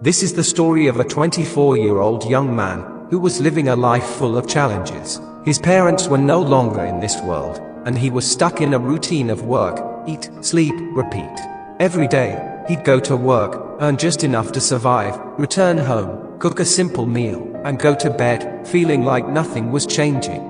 This is the story of a 24-year-old young man who was living a life full of challenges. His parents were no longer in this world, and he was stuck in a routine of work, eat, sleep, repeat. Every day, he'd go to work, earn just enough to survive, return home, cook a simple meal, and go to bed, feeling like nothing was changing.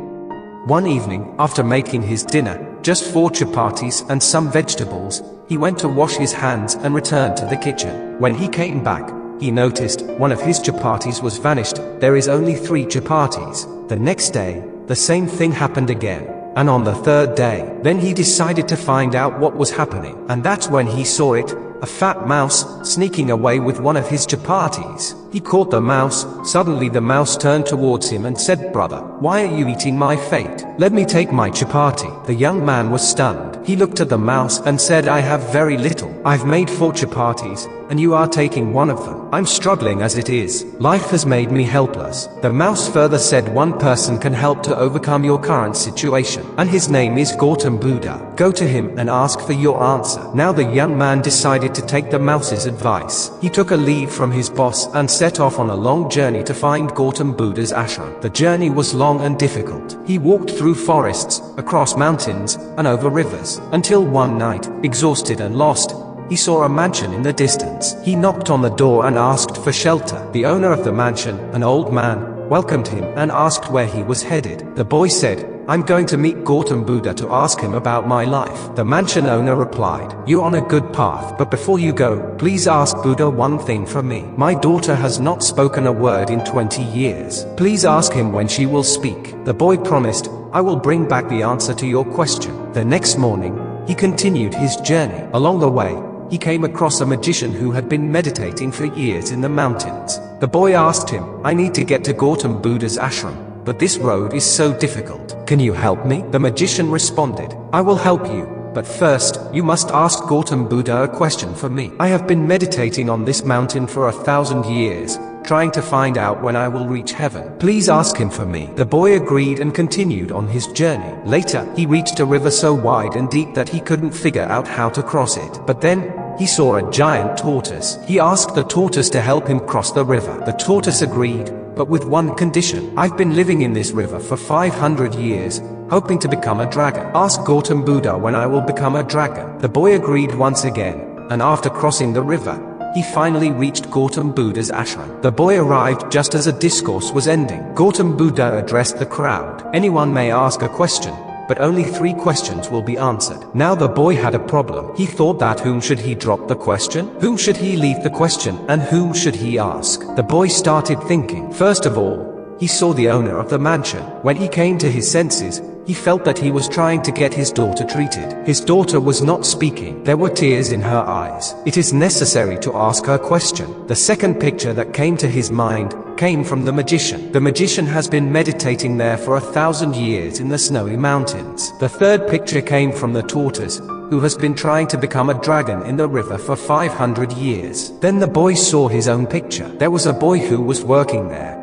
One evening, after making his dinner, just 4 chapatis and some vegetables, he went to wash his hands and returned to the kitchen. When he came back, he noticed one of his chapatis was vanished. There is only 3 chapatis. The next day, the same thing happened again. And on the 3rd day, then he decided to find out what was happening. And that's when he saw it, a fat mouse, sneaking away with one of his chapatis. He caught the mouse. Suddenly the mouse turned towards him and said, "Brother, why are you eating my fate? Let me take my chapati." The young man was stunned. He looked at the mouse and said, "I have very little. I've made 4 chapatis, and you are taking one of them. I'm struggling as it is. Life has made me helpless." The mouse further said, "One person can help to overcome your current situation, and his name is Gautam Buddha. Go to him and ask for your answer." Now the young man decided to take the mouse's advice. He took a leave from his boss and set off on a long journey to find Gautam Buddha's ashram. The journey was long and difficult. He walked through forests, across mountains, and over rivers, until one night, exhausted and lost, he saw a mansion in the distance. He knocked on the door and asked for shelter. The owner of the mansion, an old man, welcomed him and asked where he was headed. The boy said, "I'm going to meet Gautam Buddha to ask him about my life." The mansion owner replied, "You're on a good path, but before you go, please ask Buddha one thing from me. My daughter has not spoken a word in 20 years. Please ask him when she will speak." The boy promised, "I will bring back the answer to your question." The next morning, he continued his journey. Along the way, he came across a magician who had been meditating for years in the mountains. The boy asked him, "I need to get to Gautam Buddha's ashram, but this road is so difficult. Can you help me?" The magician responded, "I will help you, but first, you must ask Gautam Buddha a question for me. I have been meditating on this mountain for 1,000 years, trying to find out when I will reach heaven. Please ask him for me." The boy agreed and continued on his journey. Later, he reached a river so wide and deep that he couldn't figure out how to cross it. But then, he saw a giant tortoise. He asked the tortoise to help him cross the river. The tortoise agreed, but with one condition. "I've been living in this river for 500 years, hoping to become a dragon. Ask Gautam Buddha when I will become a dragon." The boy agreed once again, and after crossing the river, he finally reached Gautam Buddha's ashram. The boy arrived just as a discourse was ending. Gautam Buddha addressed the crowd. "Anyone may ask a question, but only 3 questions will be answered." Now the boy had a problem. He thought that whom should he drop the question? Whom should he leave the question? And whom should he ask? The boy started thinking. First of all, he saw the owner of the mansion. When he came to his senses, he felt that he was trying to get his daughter treated. His daughter was not speaking. There were tears in her eyes. It is necessary to ask her question. The second picture that came to his mind came from the magician. The magician has been meditating there for 1,000 years in the snowy mountains. The third picture came from the tortoise, who has been trying to become a dragon in the river for 500 years. Then the boy saw his own picture. There was a boy who was working there.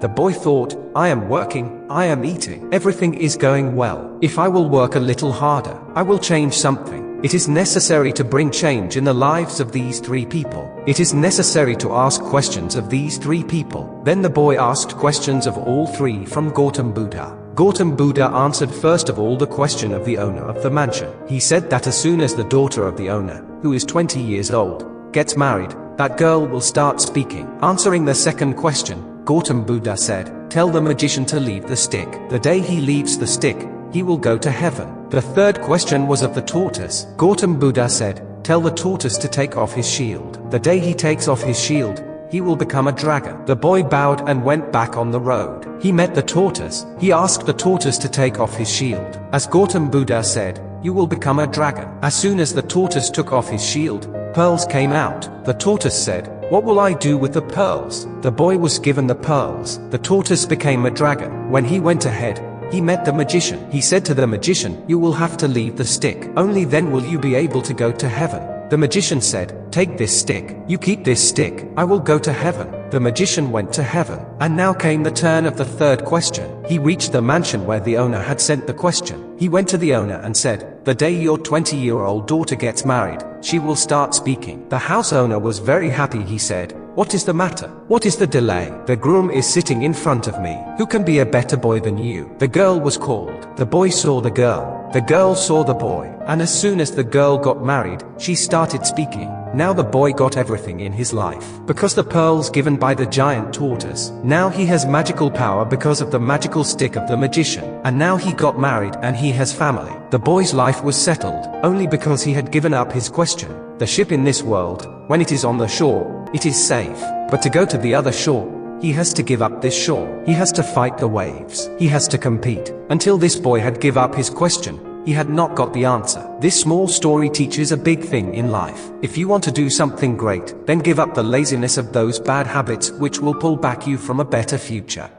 The boy thought, "I am working, I am eating, everything is going well. If I will work a little harder, I will change something. It is necessary to bring change in the lives of these 3 people. It is necessary to ask questions of these 3 people." Then the boy asked questions of all 3 from Gautam Buddha. Gautam Buddha answered first of all the question of the owner of the mansion. He said that as soon as the daughter of the owner, who is 20 years old, gets married, that girl will start speaking. Answering the second question, Gautam Buddha said, "Tell the magician to leave the stick. The day he leaves the stick, he will go to heaven." The third question was of the tortoise. Gautam Buddha said, "Tell the tortoise to take off his shield. The day he takes off his shield, he will become a dragon." The boy bowed and went back on the road. He met the tortoise. He asked the tortoise to take off his shield. As Gautam Buddha said, "You will become a dragon." As soon as the tortoise took off his shield, pearls came out. The tortoise said, "What will I do with the pearls?" The boy was given the pearls. The tortoise became a dragon. When he went ahead, he met the magician. He said to the magician, "You will have to leave the stick. Only then will you be able to go to heaven." The magician said, "Take this stick. You keep this stick. I will go to heaven." The magician went to heaven. And now came the turn of the third question. He reached the mansion where the owner had sent the question. He went to the owner and said, "The day your 20-year-old daughter gets married, she will start speaking." The house owner was very happy. He said, What is the matter? What is the delay? The groom is sitting in front of me. Who can be a better boy than you? The girl was called. The boy saw the girl. The girl saw the boy. And as soon as the girl got married, she started speaking. Now the boy got everything in his life because the pearls given by the giant tortoise. Now he has magical power because of the magical stick of the magician. And now he got married and he has family. The boy's life was settled only because he had given up his question. The ship in this world, when it is on the shore, it is safe. But to go to the other shore, he has to give up this shore. He has to fight the waves. He has to compete. Until this boy had give up his question, he had not got the answer. This small story teaches a big thing in life. If you want to do something great, then give up the laziness of those bad habits which will pull back you from a better future.